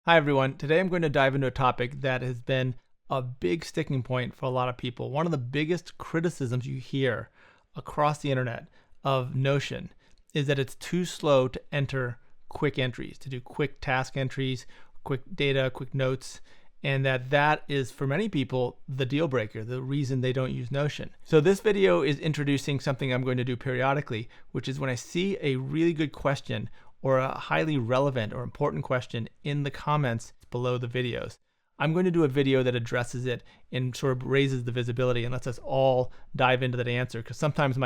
Hi everyone. Today I'm going to dive into a topic that has been a big sticking point for a lot of people. One of the biggest criticisms you hear across the internet of Notion is that it's too slow to enter quick entries, to do quick task entries, quick data, quick notes, and that is for many people the deal breaker, the reason they don't use Notion. So this video is introducing something I'm going to do periodically, which is when I see a really good question or a highly relevant or important question in the comments below the videos, I'm going to do a video that addresses it and sort of raises the visibility and lets us all dive into that answer. Because sometimes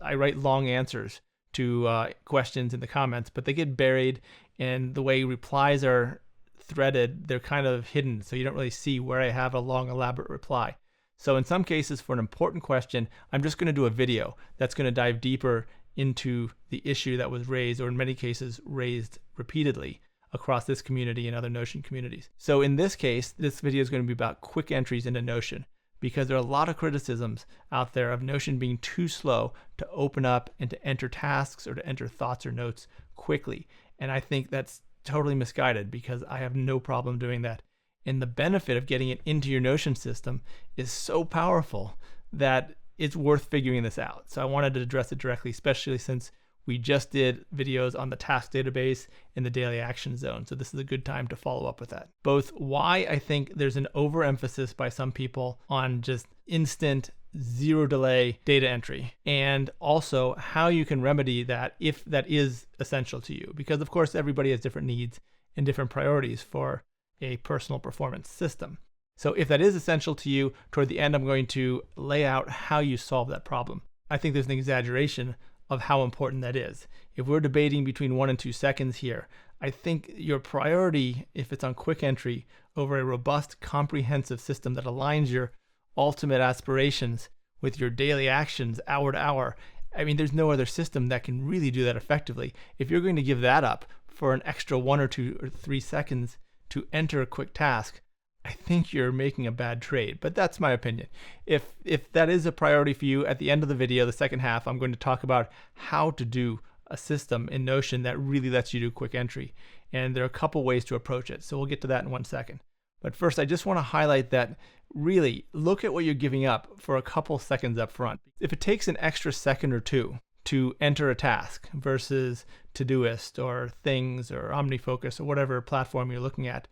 I write long answers to questions in the comments, but they get buried, and the way replies are threaded, they're kind of hidden, so you don't really see where I have a long elaborate reply. So in some cases, for an important question, I'm just going to do a video that's going to dive deeper into the issue that was raised, or in many cases raised repeatedly across this community and other Notion communities. So in this case, this video is going to be about quick entries into Notion, because there are a lot of criticisms out there of Notion being too slow to open up and to enter tasks or to enter thoughts or notes quickly. And I think that's totally misguided, because I have no problem doing that. And the benefit of getting it into your Notion system is so powerful that it's worth figuring this out. So I wanted to address it directly, especially since we just did videos on the task database and the daily action zone. So this is a good time to follow up with that. Both why I think there's an overemphasis by some people on just instant, zero delay data entry, and also how you can remedy that if that is essential to you. Because of course, everybody has different needs and different priorities for a personal performance system. So if that is essential to you, toward the end, I'm going to lay out how you solve that problem. I think there's an exaggeration of how important that is. If we're debating between 1 and 2 seconds here, I think your priority, if it's on quick entry over a robust, comprehensive system that aligns your ultimate aspirations with your daily actions hour to hour, I mean, there's no other system that can really do that effectively. If you're going to give that up for an extra 1 or 2 or 3 seconds to enter a quick task, I think you're making a bad trade, but that's my opinion. If that is a priority for you, at the end of the video, the second half, I'm going to talk about how to do a system in Notion that really lets you do quick entry. And there are a couple ways to approach it, so we'll get to that in 1 second. But first, I just want to highlight that really look at what you're giving up for a couple seconds up front. If it takes an extra second or two to enter a task versus Todoist or Things or OmniFocus or whatever platform you're looking at,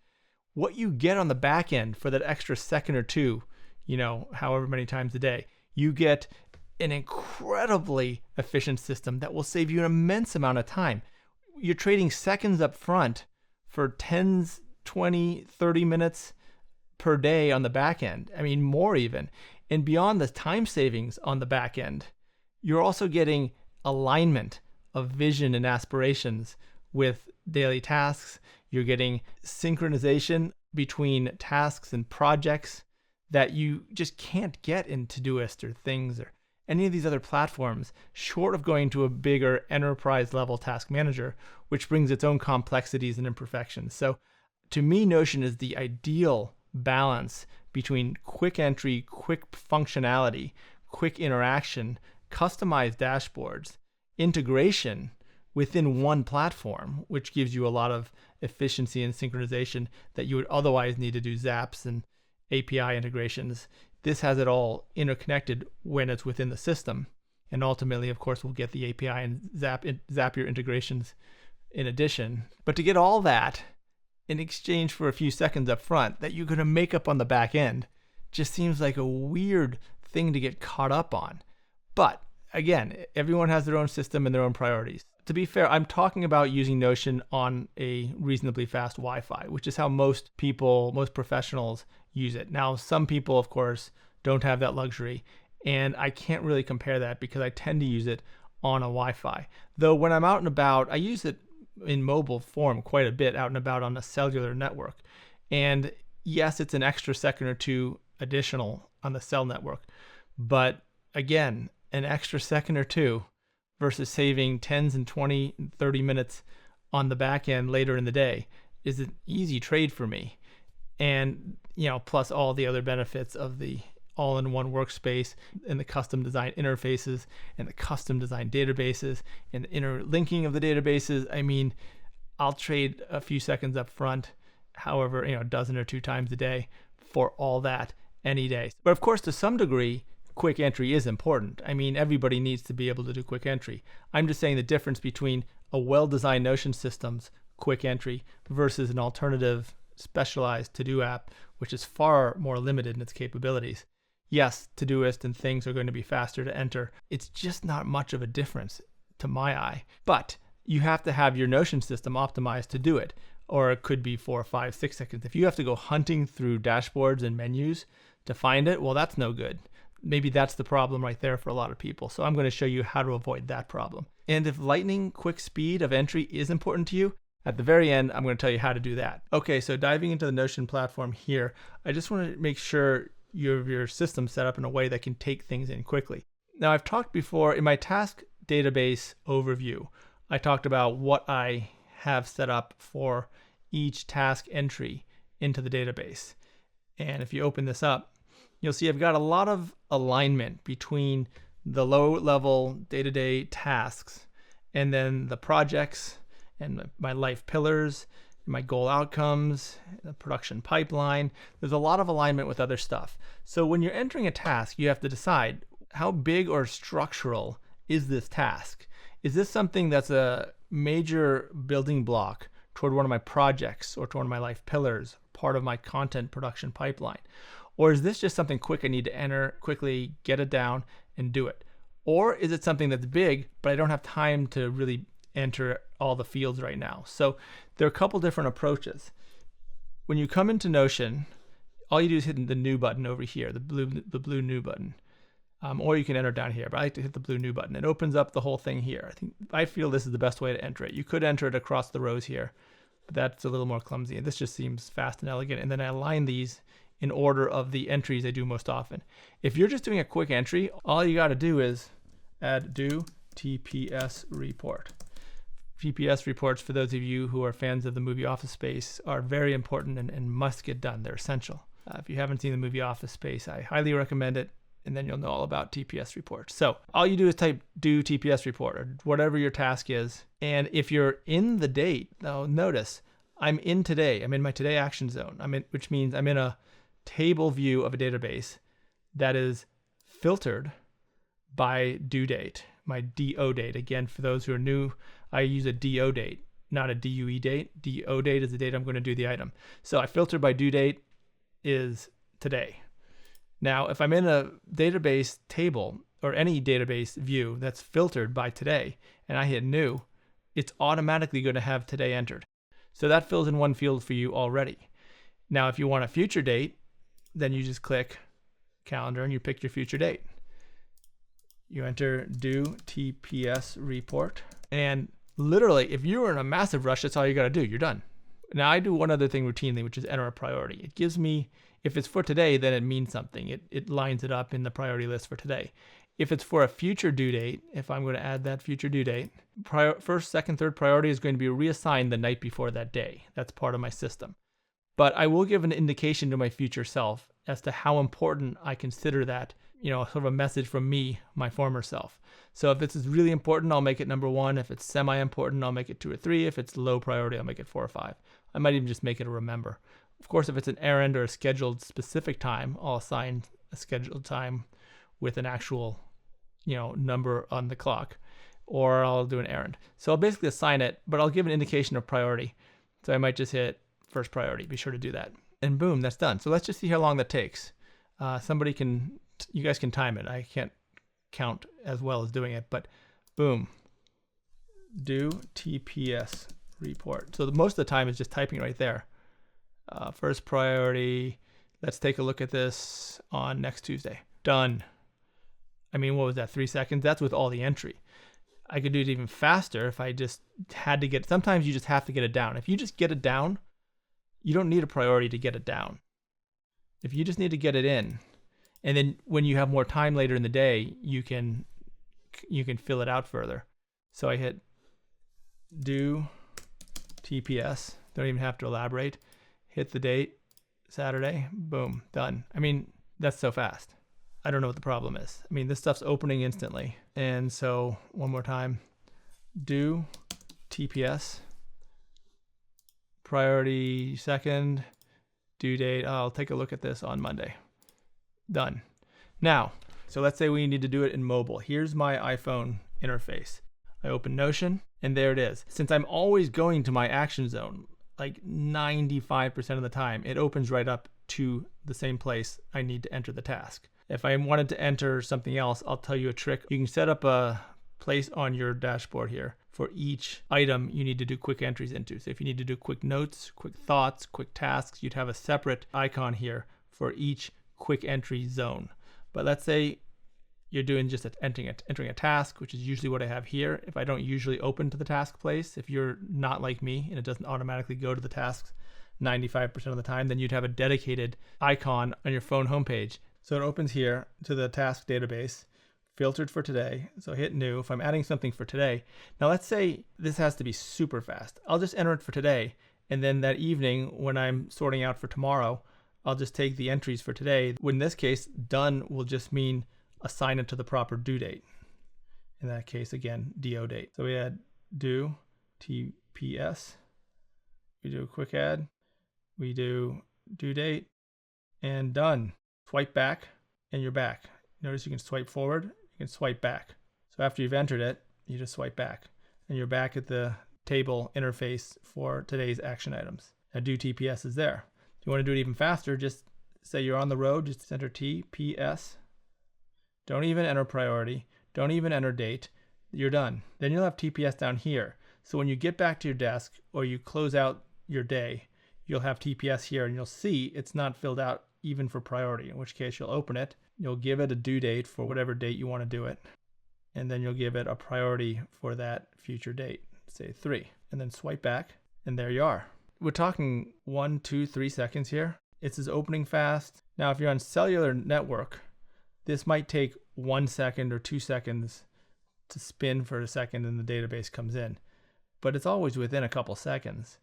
what you get on the back end for that extra second or two, however many times a day, you get an incredibly efficient system that will save you an immense amount of time. You're trading seconds up front for 10s, 20, 30 minutes per day on the back end. I mean, more even. And beyond the time savings on the back end, you're also getting alignment of vision and aspirations with daily tasks. You're getting synchronization between tasks and projects that you just can't get in Todoist or Things or any of these other platforms, short of going to a bigger enterprise level task manager, which brings its own complexities and imperfections. So to me, Notion is the ideal balance between quick entry, quick functionality, quick interaction, customized dashboards, integration within one platform, which gives you a lot of efficiency and synchronization that you would otherwise need to do zaps and API integrations. This has it all interconnected when it's within the system. And ultimately, of course, we'll get the API and Zapier integrations in addition. But to get all that in exchange for a few seconds up front that you're going to make up on the back end just seems like a weird thing to get caught up on. But again, everyone has their own system and their own priorities. To be fair, I'm talking about using Notion on a reasonably fast Wi-Fi, which is how most people, most professionals use it. Now, some people, of course, don't have that luxury, and I can't really compare that because I tend to use it on a Wi-Fi. Though when I'm out and about, I use it in mobile form quite a bit, out and about on a cellular network. And yes, it's an extra second or two additional on the cell network. But again, an extra second or two versus saving 10s and 20 and 30 minutes on the back end later in the day is an easy trade for me. And, plus all the other benefits of the all-in-one workspace and the custom design interfaces and the custom design databases and the interlinking of the databases. I mean, I'll trade a few seconds up front however, a dozen or two times a day for all that any day. But of course, to some degree, quick entry is important. I mean, everybody needs to be able to do quick entry. I'm just saying the difference between a well-designed Notion system's quick entry versus an alternative specialized to-do app, which is far more limited in its capabilities. Yes, Todoist and things are going to be faster to enter. It's just not much of a difference to my eye. But you have to have your Notion system optimized to do it, or it could be 4, 5, 6 seconds. If you have to go hunting through dashboards and menus to find it, well, that's no good. Maybe that's the problem right there for a lot of people. So I'm going to show you how to avoid that problem. And if lightning quick speed of entry is important to you, at the very end, I'm going to tell you how to do that. Okay, so diving into the Notion platform here, I just want to make sure your system set up in a way that can take things in quickly. Now, I've talked before in my task database overview, I talked about what I have set up for each task entry into the database. And if you open this up, you'll see I've got a lot of alignment between the low-level day-to-day tasks and then the projects and my life pillars, my goal outcomes, the production pipeline. There's a lot of alignment with other stuff. So when you're entering a task, you have to decide how big or structural is this task? Is this something that's a major building block toward one of my projects or toward one of my life pillars, part of my content production pipeline? Or is this just something quick I need to enter, quickly get it down and do it? Or is it something that's big, but I don't have time to really enter all the fields right now? So there are a couple different approaches. When you come into Notion, all you do is hit the new button over here, the blue new button. Or you can enter down here, but I like to hit the blue new button. It opens up the whole thing here. I feel this is the best way to enter it. You could enter it across the rows here, but that's a little more clumsy. And this just seems fast and elegant. And then I align these in order of the entries I do most often. If you're just doing a quick entry, all you got to do is add do TPS report. TPS reports, for those of you who are fans of the movie Office Space, are very important and must get done. They're essential. If you haven't seen the movie Office Space, I highly recommend it, and then you'll know all about TPS reports. So all you do is type do TPS report or whatever your task is. And if you're in the date, now notice I'm in today. I'm in my today action zone, which means I'm in a table view of a database that is filtered by due date, my DO date. Again, for those who are new, I use a DO date, not a DUE date. DO date is the date I'm going to do the item. So I filter by due date is today. Now, if I'm in a database table or any database view that's filtered by today and I hit new, it's automatically going to have today entered. So that fills in one field for you already. Now, if you want a future date, then you just click calendar and you pick your future date. You enter do TPS report. And literally, if you're in a massive rush, that's all you got to do. You're done. Now, I do one other thing routinely, which is enter a priority. It gives me, if it's for today, then it means something. It lines it up in the priority list for today. If it's for a future due date, if I'm going to add that future due date, first, second, third priority is going to be reassigned the night before that day. That's part of my system. But I will give an indication to my future self as to how important I consider that, sort of a message from me, my former self. So if this is really important, I'll make it number 1. If it's semi-important, I'll make it 2 or 3. If it's low priority, I'll make it 4 or 5. I might even just make it a remember. Of course, if it's an errand or a scheduled specific time, I'll assign a scheduled time with an actual, number on the clock, or I'll do an errand. So I'll basically assign it, but I'll give an indication of priority. So I might just hit first priority. Be sure to do that. And boom, that's done. So let's just see how long that takes. You guys can time it. I can't count as well as doing it, but boom, do TPS report. So most of the time is just typing right there. First priority. Let's take a look at this on next Tuesday. Done. What was that? 3 seconds? That's with all the entry. I could do it even faster if I just had to get, sometimes you just have to get it down. If you just get it down, you don't need a priority to get it down. If you just need to get it in, and then when you have more time later in the day, you can fill it out further. So I hit do TPS. Don't even have to elaborate. Hit the date, Saturday, boom, done. That's so fast. I don't know what the problem is. This stuff's opening instantly. And so one more time, do TPS, priority second, due date. I'll take a look at this on Monday. Done. Now, so let's say we need to do it in mobile. Here's my iPhone interface. I open Notion, and there it is. Since I'm always going to my action zone, like 95% of the time, it opens right up to the same place I need to enter the task. If I wanted to enter something else, I'll tell you a trick. You can set up a place on your dashboard here for each item you need to do quick entries into. So if you need to do quick notes, quick thoughts, quick tasks, you'd have a separate icon here for each quick entry zone. But let's say you're doing just entering a task, which is usually what I have here. If I don't usually open to the task place, if you're not like me and it doesn't automatically go to the tasks 95% of the time, then you'd have a dedicated icon on your phone homepage. So it opens here to the task database, filtered for today. So hit new. If I'm adding something for today, now let's say this has to be super fast. I'll just enter it for today. And then that evening when I'm sorting out for tomorrow, I'll just take the entries for today. In this case, done will just mean assign it to the proper due date. In that case, again, DO date. So we add due, TPS. We do a quick add. We do due date and done. Swipe back and you're back. Notice you can swipe forward, you can swipe back. So after you've entered it, you just swipe back and you're back at the table interface for today's action items. Now due TPS is there. If you want to do it even faster, just say you're on the road, just enter TPS. Don't even enter priority. Don't even enter date. You're done. Then you'll have TPS down here. So when you get back to your desk or you close out your day, you'll have TPS here and you'll see it's not filled out even for priority, in which case you'll open it. You'll give it a due date for whatever date you want to do it. And then you'll give it a priority for that future date, say 3, and then swipe back and there you are. We're talking 1, 2, 3 seconds here. It's opening fast. Now, if you're on cellular network, this might take 1 second or 2 seconds to spin for a second and the database comes in, but it's always within a couple seconds.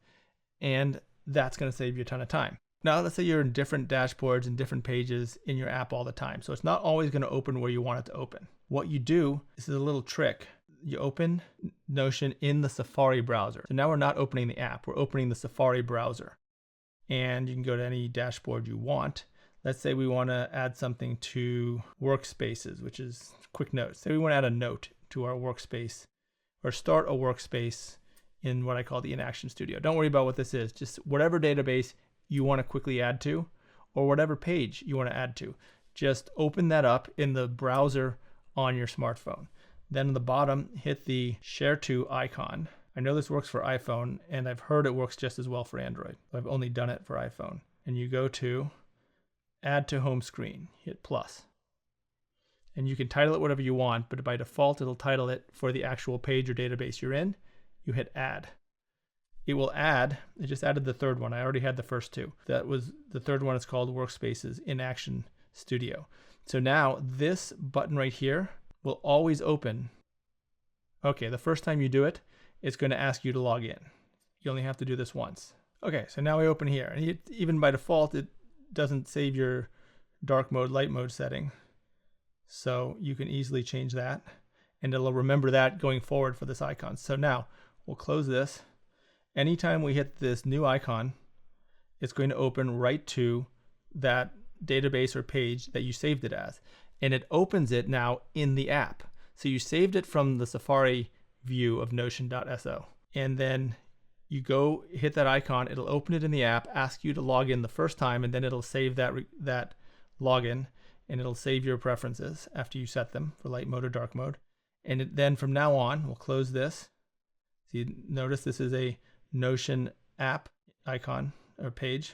And that's going to save you a ton of time. Now, let's say you're in different dashboards and different pages in your app all the time. So it's not always going to open where you want it to open. What you do, this is a little trick. You open Notion in the Safari browser. So now we're not opening the app, we're opening the Safari browser. And you can go to any dashboard you want. Let's say we want to add something to workspaces, which is quick notes. Say we want to add a note to our workspace or start a workspace in what I call the In-Action Studio. Don't worry about what this is, just whatever database you want to quickly add to or whatever page you want to add to. Just open that up in the browser on your smartphone. Then on the bottom, hit the Share To icon. I know this works for iPhone, and I've heard it works just as well for Android. I've only done it for iPhone. And you go to Add to Home Screen, hit plus. And you can title it whatever you want, but by default, it'll title it for the actual page or database you're in. You hit Add. It will add, it just added the third one. I already had the first two. That was the third one. It's called Workspaces In-Action Studio. So now this button right here will always open. Okay, the first time you do it, it's going to ask you to log in. You only have to do this once. Okay, so now we open here. And even by default, it doesn't save your dark mode, light mode setting. So you can easily change that. And it'll remember that going forward for this icon. So now we'll close this. Anytime we hit this new icon, it's going to open right to that database or page that you saved it as. And it opens it now in the app. So you saved it from the Safari view of Notion.so. And then you go hit that icon, it'll open it in the app, ask you to log in the first time, and then it'll save that login, and it'll save your preferences after you set them for light mode or dark mode. And then from now on, we'll close this. So you notice this is a Notion app icon or page.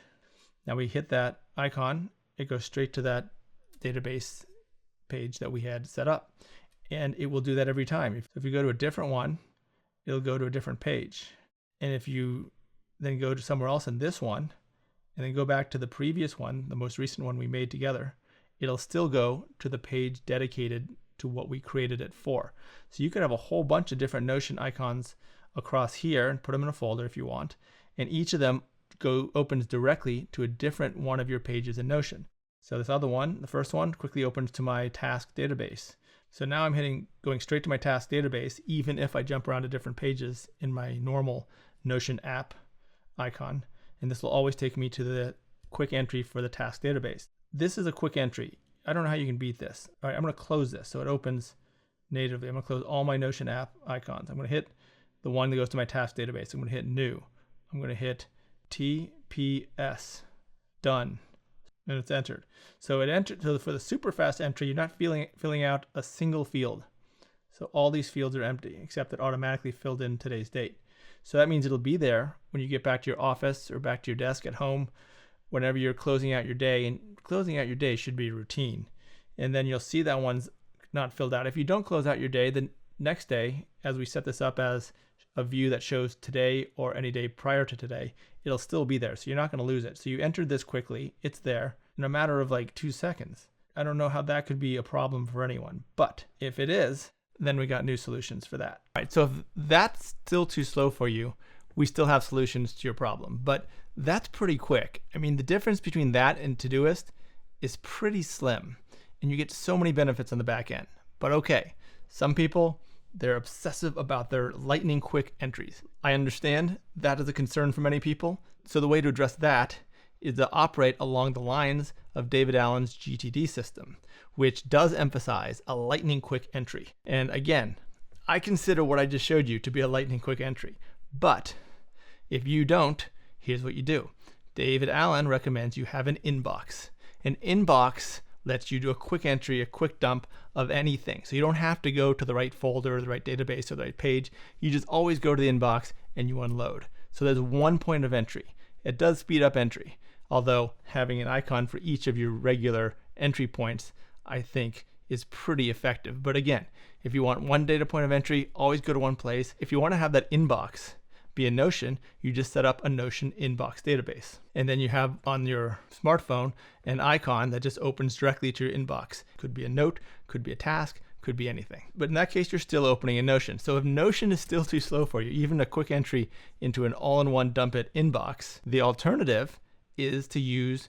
Now we hit that icon, it goes straight to that database page that we had set up. And it will do that every time. If you go to a different one, it'll go to a different page. And if you then go to somewhere else in this one, and then go back to the previous one, the most recent one we made together, it'll still go to the page dedicated to what we created it for. So you could have a whole bunch of different Notion icons across here and put them in a folder if you want. And each of them opens directly to a different one of your pages in Notion. So this other one, the first one, quickly opens to my task database. So now I'm going straight to my task database, even if I jump around to different pages in my normal Notion app icon, and this will always take me to the quick entry for the task database. This is a quick entry. I don't know how you can beat this. All right, I'm going to close this so it opens natively. I'm going to close all my Notion app icons. I'm going to hit the one that goes to my task database. I'm going to hit new. I'm going to hit TPS, done, and it's entered. So it entered. So for the super fast entry, you're not filling out a single field. So all these fields are empty, except it automatically filled in today's date. So that means it'll be there when you get back to your office or back to your desk at home, whenever you're closing out your day. And closing out your day should be routine. And then you'll see that one's not filled out. If you don't close out your day, the next day, as we set this up as a view that shows today or any day prior to today, it'll still be there. So you're not going to lose it. So you entered this quickly. It's there in a matter of like 2 seconds. I don't know how that could be a problem for anyone. But if it is, then we got new solutions for that. All right, so if that's still too slow for you, we still have solutions to your problem. But that's pretty quick. I mean, the difference between that and Todoist is pretty slim, and you get so many benefits on the back end. But okay, some people, they're obsessive about their lightning quick entries. I understand that is a concern for many people. So the way to address that is to operate along the lines of David Allen's GTD system, which does emphasize a lightning quick entry. And again, I consider what I just showed you to be a lightning quick entry. But if you don't, here's what you do. David Allen recommends you have an inbox. An inbox lets you do a quick entry, a quick dump of anything. So you don't have to go to the right folder or the right database or the right page. You just always go to the inbox and you unload. So there's one point of entry. It does speed up entry, although having an icon for each of your regular entry points, I think, is pretty effective. But again, if you want one data point of entry, always go to one place. If you want to have that inbox be a Notion, you just set up a Notion inbox database. And then you have on your smartphone an icon that just opens directly to your inbox. Could be a note, could be a task, could be anything. But in that case, you're still opening a Notion. So if Notion is still too slow for you, even a quick entry into an all-in-one dump it inbox, the alternative is to use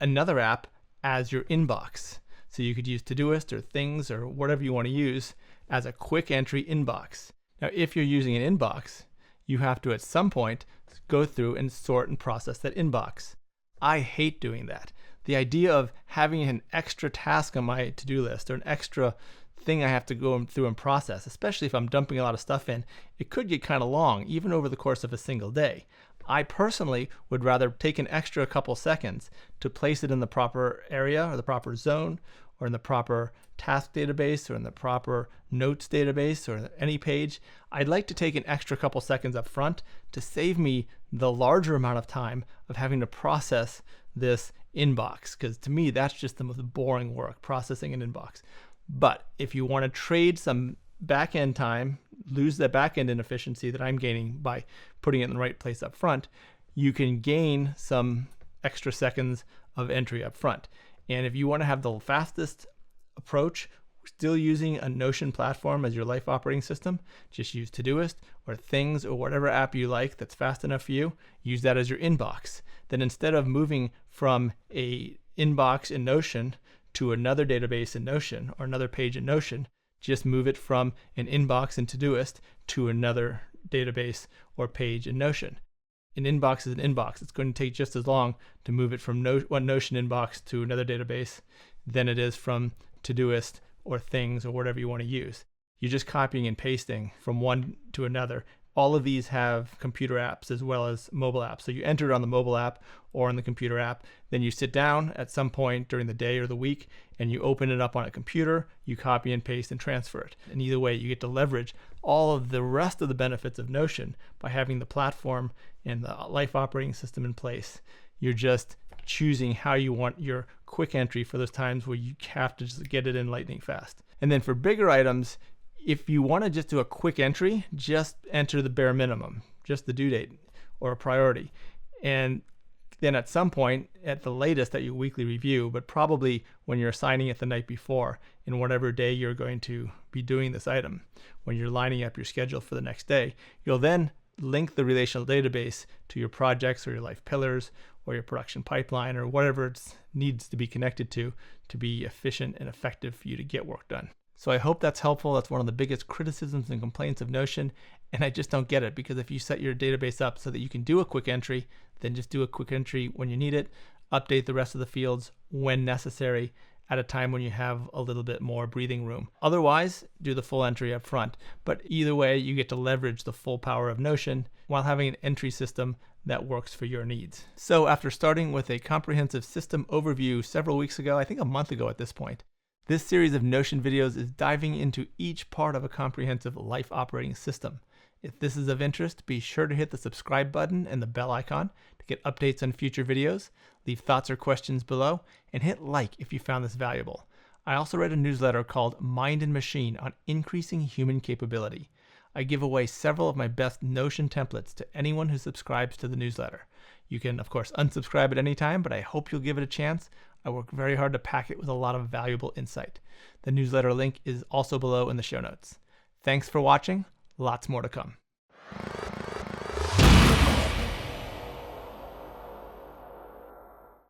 another app as your inbox. So you could use Todoist or Things or whatever you want to use as a quick entry inbox. Now, if you're using an inbox, you have to at some point go through and sort and process that inbox. I hate doing that. The idea of having an extra task on my to-do list or an extra thing I have to go through and process, especially if I'm dumping a lot of stuff in, it could get kind of long, even over the course of a single day. I personally would rather take an extra couple seconds to place it in the proper area or the proper zone or in the proper task database or in the proper notes database or any page. I'd like to take an extra couple seconds up front to save me the larger amount of time of having to process this inbox, because to me, that's just the most boring work, processing an inbox. But if you want to trade some back-end time, lose that back-end inefficiency that I'm gaining by putting it in the right place up front, you can gain some extra seconds of entry up front. And if you want to have the fastest approach, still using a Notion platform as your life operating system, just use Todoist or Things or whatever app you like that's fast enough for you. Use that as your inbox. Then instead of moving from a inbox in Notion to another database in Notion or another page in Notion, just move it from an inbox in Todoist to another database or page in Notion. An inbox is an inbox. It's going to take just as long to move it from one Notion inbox to another database than it is from Todoist or Things or whatever you want to use. You're just copying and pasting from one to another. All of these have computer apps as well as mobile apps. So you enter it on the mobile app or on the computer app. Then you sit down at some point during the day or the week and you open it up on a computer, you copy and paste and transfer it. And either way, you get to leverage all of the rest of the benefits of Notion by having the platform and the life operating system in place. You're just choosing how you want your quick entry for those times where you have to just get it in lightning fast. And then for bigger items, if you want to just do a quick entry, just enter the bare minimum, just the due date or a priority. And then at some point, at the latest at your weekly review, but probably when you're assigning it the night before, in whatever day you're going to be doing this item, when you're lining up your schedule for the next day, you'll then link the relational database to your projects or your life pillars or your production pipeline or whatever it needs to be connected to be efficient and effective for you to get work done. So I hope that's helpful. That's one of the biggest criticisms and complaints of Notion. And I just don't get it, because if you set your database up so that you can do a quick entry, then just do a quick entry when you need it, update the rest of the fields when necessary at a time when you have a little bit more breathing room. Otherwise, do the full entry up front. But either way, you get to leverage the full power of Notion while having an entry system that works for your needs. So after starting with a comprehensive system overview several weeks ago, I think a month ago at this point, this series of Notion videos is diving into each part of a comprehensive life operating system. If this is of interest, be sure to hit the subscribe button and the bell icon to get updates on future videos, leave thoughts or questions below, and hit like if you found this valuable. I also read a newsletter called Mind and Machine on increasing human capability. I give away several of my best Notion templates to anyone who subscribes to the newsletter. You can, of course, unsubscribe at any time, but I hope you'll give it a chance. I work very hard to pack it with a lot of valuable insight. The newsletter link is also below in the show notes. Thanks for watching. Lots more to come.